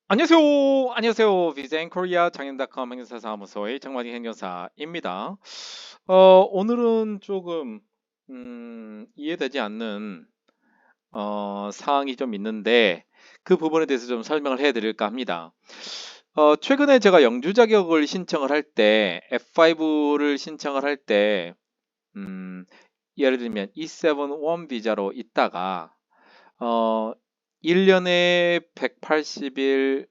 안녕하세요. 안녕하세요. 비젠 코리아 장현닷컴 행사사무소의 정관희 행정사입니다. 오늘은 조금 이해되지 않는 사항이 좀 있는데 그 부분에 대해서 좀 설명을 해드릴까 합니다. 최근에 제가 영주 자격을 신청을 할 때 F5를 신청을 할 때 예를 들면 E7-1 비자로 있다가 어, 1년에 180일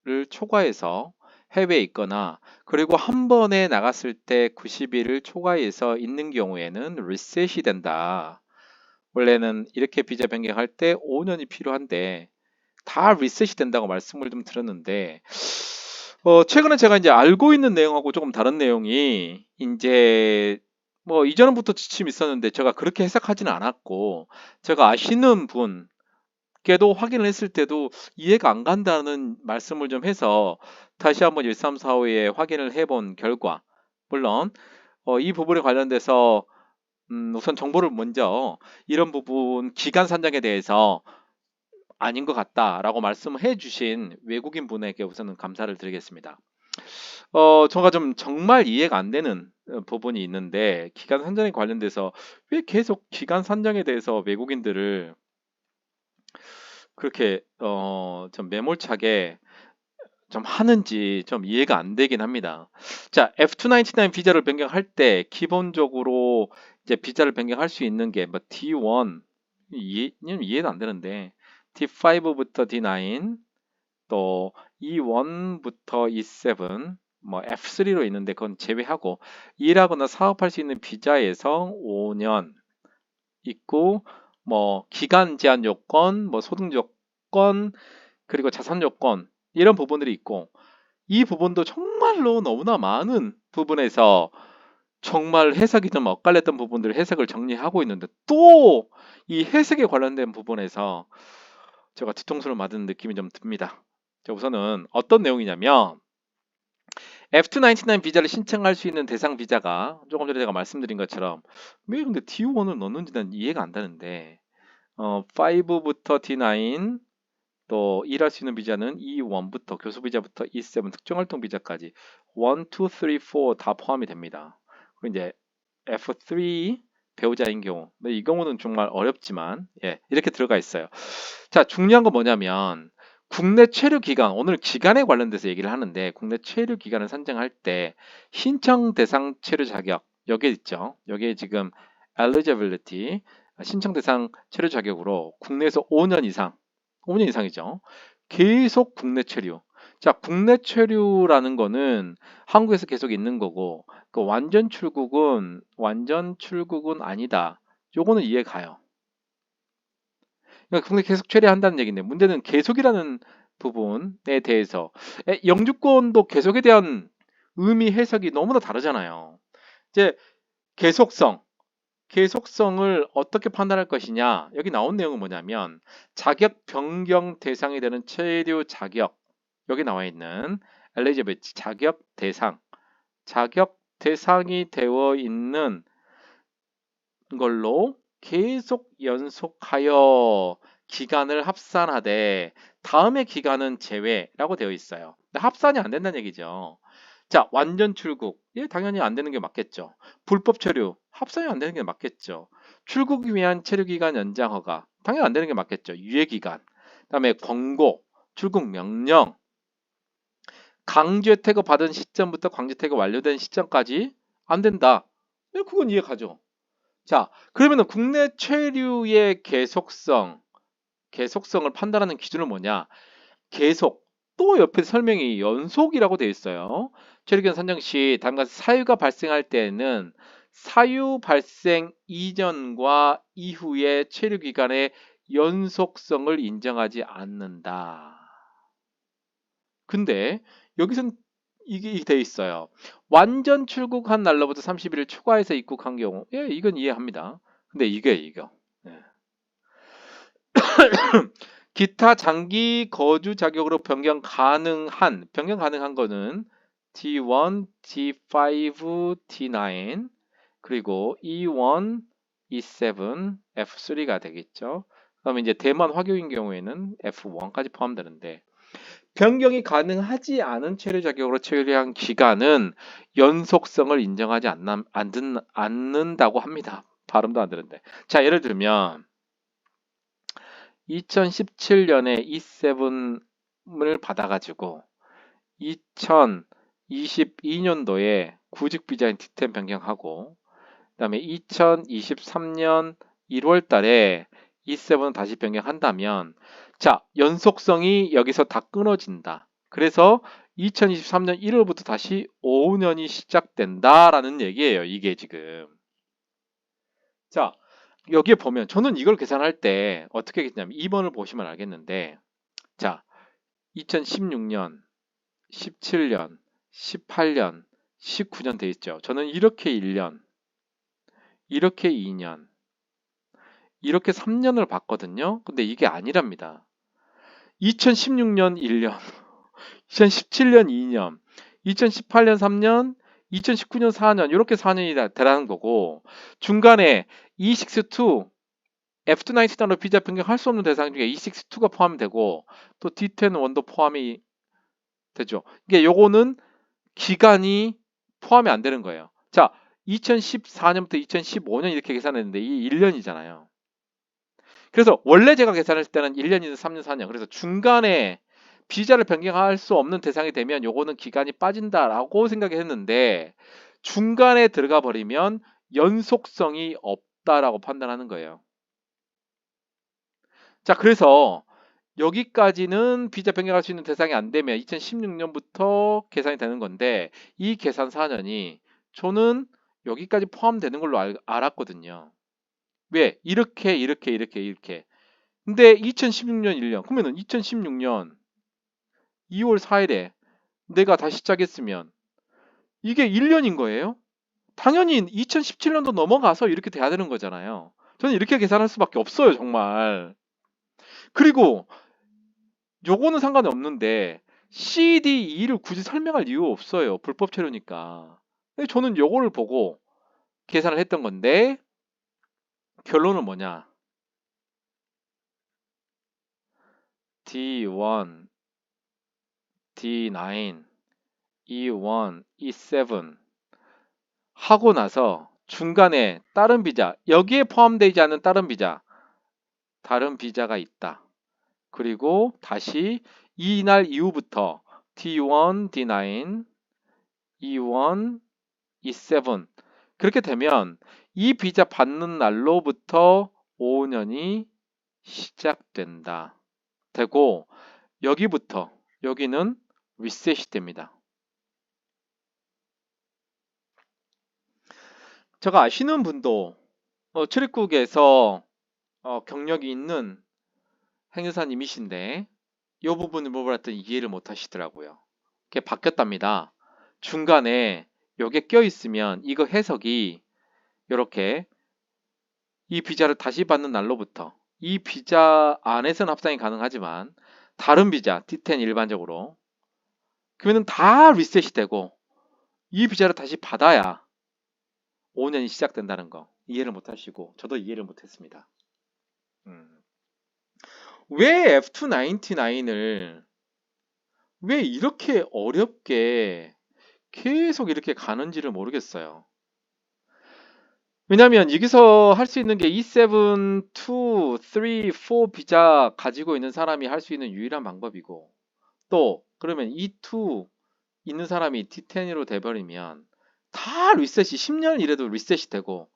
를 초과해서 해외에 있거나 그리고 한 번에 나갔을 때 90일을 초과해서 있는 경우에는 리셋이 된다. 원래는 이렇게 비자 변경할 때 5년이 필요한데 다 리셋이 된다고 말씀을 좀 드렸는데 최근에 제가 이제 알고 있는 내용하고 조금 다른 내용이 이제 뭐 이전부터 지침이 있었는데 제가 그렇게 해석하지는 않았고 제가 아시는 분 께도 확인을 했을 때도 이해가 안 간다는 말씀을 좀 해서 다시 한번 1345에 확인을 해본 결과 물론 이 부분에 관련돼서 우선 정보를 먼저 이런 부분 기간 산정에 대해서 아닌 것 같다라고 말씀을 해주신 외국인 분에게 우선은 감사를 드리겠습니다. 제가 좀 정말 이해가 안 되는 부분이 있는데 기간 산정에 관련돼서 왜 계속 기간 산정에 대해서 외국인들을 그렇게 좀 매몰차게 좀 하는지 좀 이해가 안 되긴 합니다. 자, F299 비자를 변경할 때 기본적으로 이제 비자를 변경할 수 있는 게 뭐 D1 이해도 안 되는데 D5부터 D9 또 E1부터 E7 뭐 F3로 있는데 그건 제외하고 일하거나 사업할 수 있는 비자에서 5년 있고 뭐 기간 제한 요건, 뭐 소득 요건, 그리고 자산 요건 이런 부분들이 있고 이 부분도 정말로 너무나 많은 부분에서 정말 해석이 좀 엇갈렸던 부분들을 해석을 정리하고 있는데 또 이 해석에 관련된 부분에서 제가 뒤통수를 맞은 느낌이 좀 듭니다. 자, 우선은 어떤 내용이냐면 F299 비자를 신청할 수 있는 대상 비자가 조금 전에 제가 말씀드린 것처럼 왜 근데 D1을 넣는지 난 이해가 안 되는데 5부터 D9 또 일할 수 있는 비자는 E1부터 교수 비자부터 E7 특정활동 비자까지 1, 2, 3, 4 다 포함이 됩니다. 그리고 이제 F3 배우자인 경우 이 경우는 정말 어렵지만 예, 이렇게 들어가 있어요. 자, 중요한 건 뭐냐면 국내 체류 기간, 오늘 기간에 관련돼서 얘기를 하는데 국내 체류 기간을 산정할 때 신청 대상 체류 자격 여기에 있죠. 여기에 지금 eligibility 신청 대상 체류 자격으로 국내에서 5년 이상 5년 이상이죠. 계속 국내 체류. 자, 국내 체류라는 거는 한국에서 계속 있는 거고, 그 완전 출국은 아니다. 요거는 이해 가요. 그러니까 국내 계속 체류한다는 얘기인데, 문제는 계속이라는 부분에 대해서, 영주권도 계속에 대한 의미 해석이 너무나 다르잖아요. 이제 계속성, 계속성을 어떻게 판단할 것이냐? 여기 나온 내용은 뭐냐면 자격 변경 대상이 되는 체류 자격 여기 나와 있는 엘리지비티 자격 대상이 되어 있는 걸로 계속 연속하여 기간을 합산하되 다음의 기간은 제외라고 되어 있어요. 근데 합산이 안 된다는 얘기죠. 자, 완전 출국. 예, 당연히 안 되는 게 맞겠죠. 불법 체류. 합산이 안 되는 게 맞겠죠. 출국 위한 체류 기간 연장 허가. 당연히 안 되는 게 맞겠죠. 유예 기간. 그다음에 권고, 출국 명령, 강제 퇴거 받은 시점부터 강제 퇴거 완료된 시점까지 안 된다. 예, 그건 이해가죠. 자, 그러면은 국내 체류의 계속성을 판단하는 기준은 뭐냐? 계속. 또 옆에 설명이 연속이라고 되어 있어요. 체류기간 산정 시 다음과 같이 사유가 발생할 때에는 사유 발생 이전과 이후의 체류기간의 연속성을 인정하지 않는다. 근데 여기선 이게 돼 있어요. 완전 출국한 날로부터 30일을 추가해서 입국한 경우, 예, 이건 이해합니다. 근데 이게 이거. 예. 기타 장기 거주 자격으로 변경 가능한 거는 T1, T5, T9 그리고 E1, E7, F3가 되겠죠. 그다음에 이제 대만 화교인 경우에는 F1까지 포함되는데 변경이 가능하지 않은 체류 자격으로 체류한 기간은 연속성을 인정하지 않는다고 합니다. 발음도 안 되는데. 자, 예를 들면 2017년에 E7을 받아가지고 2022년도에 구직 비자인 D10 변경하고 그다음에 2023년 1월 달에 E7 다시 변경한다면 자, 연속성이 여기서 다 끊어진다. 그래서 2023년 1월부터 다시 5년이 시작된다라는 얘기예요. 이게 지금. 자, 여기에 보면 저는 이걸 계산할 때 어떻게 했냐면 2번을 보시면 알겠는데 자, 2016년, 17년, 18년, 19년 돼 있죠. 저는 이렇게 1년, 이렇게 2년, 이렇게 3년을 봤거든요. 근데 이게 아니랍니다. 2016년 1년, 2017년 2년, 2018년 3년, 2019년 4년 이렇게 4년이 되라는 거고 중간에 E62 F290로 비자 변경할 수 없는 대상 중에 E62가 포함되고 또 D10-1도 포함이 되죠. 이게 요거는 기간이 포함이 안 되는 거예요. 자, 2014년부터 2015년 이렇게 계산했는데 이 1년이잖아요. 그래서 원래 제가 계산했을 때는 1년이든 3년, 4년. 그래서 중간에 비자를 변경할 수 없는 대상이 되면 요거는 기간이 빠진다라고 생각했는데 중간에 들어가 버리면 연속성이 없다라고 판단하는 거예요. 자, 그래서 여기까지는 비자 변경할 수 있는 대상이 안 되면 2016년부터 계산이 되는 건데 이 계산 4년이 저는 여기까지 포함되는 걸로 알았거든요. 왜? 이렇게. 근데 2016년 1년 그러면은 2016년 2월 4일에 내가 다시 시작했으면 이게 1년인 거예요? 당연히 2017년도 넘어가서 이렇게 돼야 되는 거잖아요. 저는 이렇게 계산할 수밖에 없어요, 정말. 그리고 요거는 상관이 없는데 CDE를 굳이 설명할 이유 없어요. 불법 체류니까. 근데 저는 요거를 보고 계산을 했던 건데 결론은 뭐냐? D1, D9, E1, E7 하고 나서 중간에 다른 비자, 여기에 포함되지 않은 다른 비자가 있다. 그리고 다시 이날 이후부터 D1, D9, E1, E7 그렇게 되면 이 비자 받는 날로부터 5년이 시작된다. 되고 여기부터 여기는 리셋이 됩니다. 제가 아시는 분도 출입국에서 경력이 있는 행사님이신데 이 부분을 물어봤더니 이해를 못 하시더라고요. 그게 바뀌었답니다. 중간에 요게 껴있으면 이거 해석이 이렇게 이 비자를 다시 받는 날로부터 이 비자 안에서는 합산이 가능하지만 다른 비자 D10 일반적으로 그러면 다 리셋이 되고 이 비자를 다시 받아야 5년이 시작된다는 거 이해를 못 하시고 저도 이해를 못 했습니다. 왜 F299을 왜 이렇게 어렵게 계속 이렇게 가는지를 모르겠어요. 왜냐면 여기서 할 수 있는 게 E7, 2, 3, 4 비자 가지고 있는 사람이 할 수 있는 유일한 방법이고 또 그러면 E2 있는 사람이 D10으로 돼버리면 다 리셋이 10년 이래도 리셋이 되고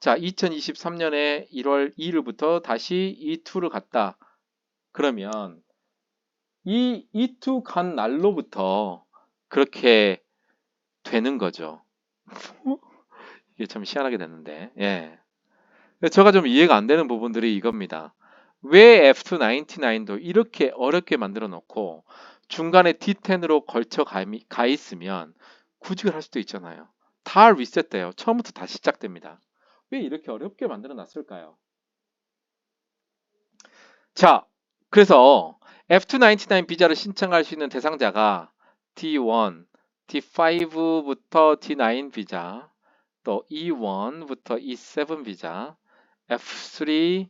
자 2023년에 1월 2일부터 다시 E2를 갔다 그러면 이 E2 간 날로부터 그렇게 되는 거죠. 이게 참 희한하게 됐는데 예. 제가 좀 이해가 안 되는 부분들이 이겁니다. 왜 F299도 이렇게 어렵게 만들어 놓고 중간에 D10으로 걸쳐 가 있으면 구직을 할 수도 있잖아요. 다 리셋돼요. 처음부터 다시 시작됩니다. 왜 이렇게 어렵게 만들어 놨을까요? 자, 그래서 F299 비자를 신청할 수 있는 대상자가 D1, D5부터 D9 비자, 또 E1부터 E7 비자, F3,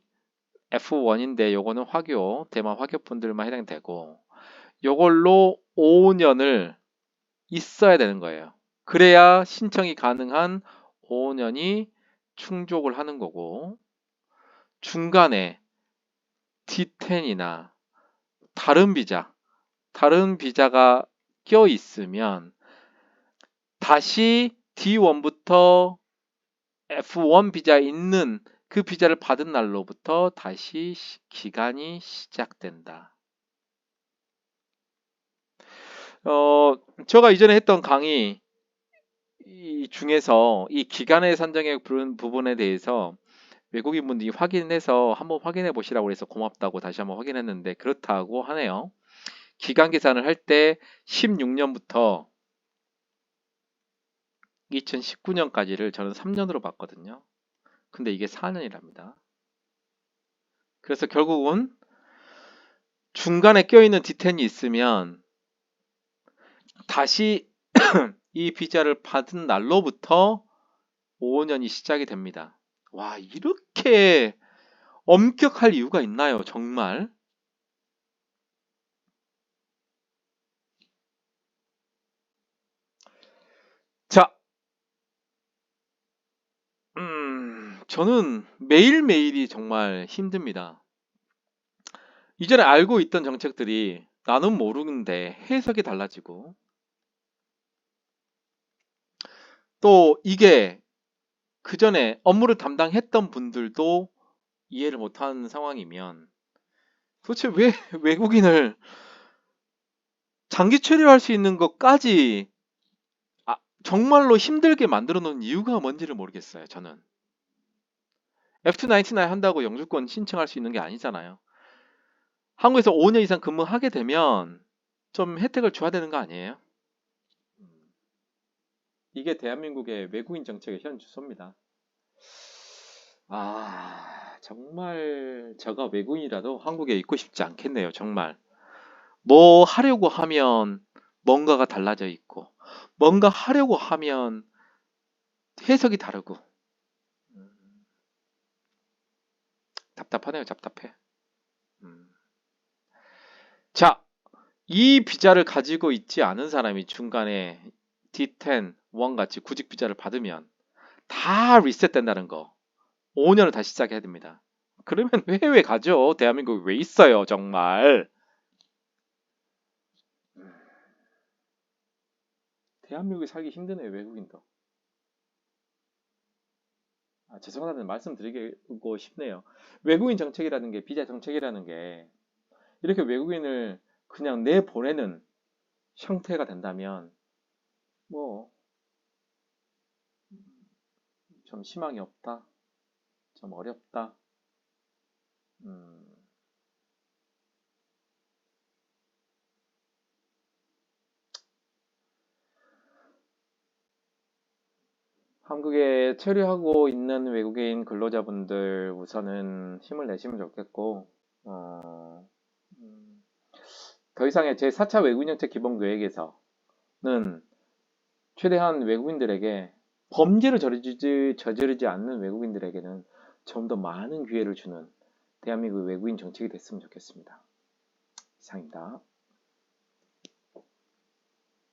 F1인데 요거는 화교, 대만 화교분들만 해당되고 요걸로 5년을 있어야 되는 거예요. 그래야 신청이 가능한 5년이 충족을 하는 거고, 중간에 D10이나 다른 비자가 껴 있으면 다시 D1부터 F1 비자 있는 그 비자를 받은 날로부터 다시 기간이 시작된다. 제가 이전에 했던 강의 중에서 이 기간의 산정의 부분에 대해서 외국인 분들이 확인해서 한번 확인해 보시라고 해서 고맙다고 다시 한번 확인했는데 그렇다고 하네요. 기간 계산을 할 때 16년부터 2019년까지를 저는 3년으로 봤거든요. 근데 이게 4년이랍니다. 그래서 결국은 중간에 껴있는 D10이 있으면 다시 이 비자를 받은 날로부터 5년이 시작이 됩니다. 와, 이렇게 엄격할 이유가 있나요, 정말? 자, 저는 매일매일이 정말 힘듭니다. 이전에 알고 있던 정책들이 나는 모르는데 해석이 달라지고 또 이게 그 전에 업무를 담당했던 분들도 이해를 못하는 상황이면 도대체 왜 외국인을 장기 체류할 수 있는 것까지 정말로 힘들게 만들어 놓은 이유가 뭔지를 모르겠어요, 저는. F299 한다고 영주권 신청할 수 있는 게 아니잖아요. 한국에서 5년 이상 근무하게 되면 좀 혜택을 줘야 되는 거 아니에요? 이게 대한민국의 외국인 정책의 현 주소입니다. 정말 제가 외국인이라도 한국에 있고 싶지 않겠네요, 정말. 뭐 하려고 하면 뭔가가 달라져 있고, 뭔가 하려고 하면 해석이 다르고, 답답하네요, 답답해. 음. 자, 이 비자를 가지고 있지 않은 사람이 중간에 D10, 1 같이 구직 비자를 받으면 다 리셋된다는 거. 5년을 다시 시작해야 됩니다. 그러면 해외 가죠. 대한민국에 왜 있어요, 정말. 대한민국에 살기 힘드네요, 외국인도. 죄송하다는 말씀 드리고 싶네요. 외국인 정책이라는 게, 비자 정책이라는 게, 이렇게 외국인을 그냥 내보내는 형태가 된다면, 뭐, 좀 희망이 없다. 좀 어렵다. 음, 한국에 체류하고 있는 외국인 근로자분들 우선은 힘을 내시면 좋겠고, 음, 더 이상의 제4차 외국인 정책 기본 계획에서는 최대한 외국인들에게 범죄를 저지르지 않는 외국인들에게는 좀 더 많은 기회를 주는 대한민국 외국인 정책이 됐으면 좋겠습니다. 이상입니다.